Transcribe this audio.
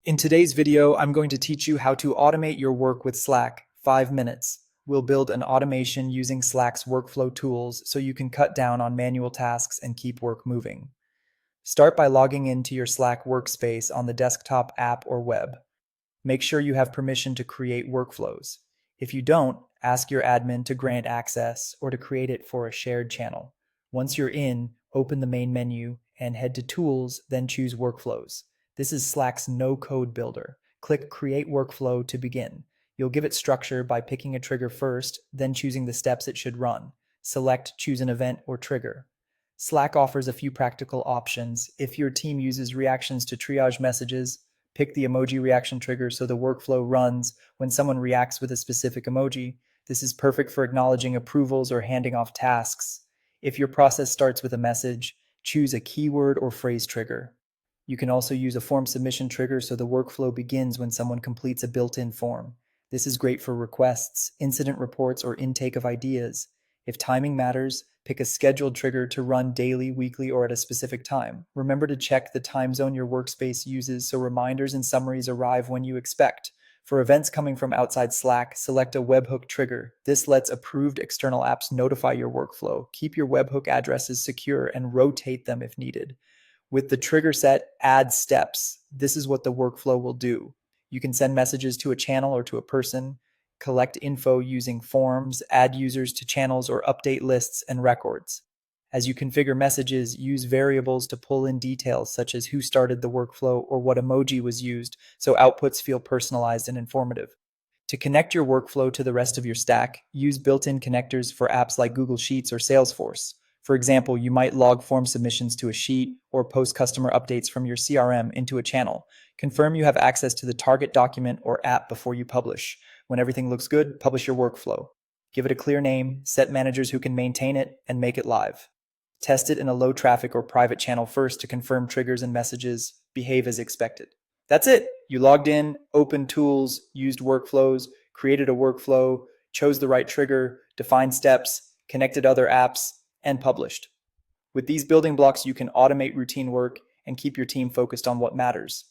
In today's video, I'm going to teach you how to automate your work with Slack. 5 minutes. We'll build an automation using Slack's workflow tools so you can cut down on manual tasks and keep work moving. Start by logging into your Slack workspace on the desktop app or web. Make sure you have permission to create workflows. If you don't, ask your admin to grant access or to create it for a shared channel. Once you're in, open the main menu and head to Tools, then choose Workflows. This is Slack's no-code builder. Click Create Workflow to begin. You'll give it structure by picking a trigger first, then choosing the steps it should run. Select Choose an event or trigger. Slack offers a few practical options. If your team uses reactions to triage messages, pick the emoji reaction trigger so the workflow runs when someone reacts with a specific emoji. This is perfect for acknowledging approvals or handing off tasks. If your process starts with a message, choose a keyword or phrase trigger. You can also use a form submission trigger so the workflow begins when someone completes a built-in form. This is great for requests, incident reports, or intake of ideas. If timing matters, pick a scheduled trigger to run daily, weekly, or at a specific time. Remember to check the time zone your workspace uses so reminders and summaries arrive when you expect. For events coming from outside Slack, select a webhook trigger. This lets approved external apps notify your workflow. Keep your webhook addresses secure and rotate them if needed. With the trigger set, add steps. This is what the workflow will do. You can send messages to a channel or to a person, collect info using forms, add users to channels, or update lists and records. As you configure messages, use variables to pull in details such as who started the workflow or what emoji was used so outputs feel personalized and informative. To connect your workflow to the rest of your stack, use built-in connectors for apps like Google Sheets or Salesforce. For example, you might log form submissions to a sheet or post customer updates from your CRM into a channel. Confirm you have access to the target document or app before you publish. When everything looks good, publish your workflow. Give it a clear name, set managers who can maintain it, and make it live. Test it in a low traffic or private channel first to confirm triggers and messages behave as expected. That's it. You logged in, opened tools, used workflows, created a workflow, chose the right trigger, defined steps, connected other apps, and published. With these building blocks, you can automate routine work and keep your team focused on what matters.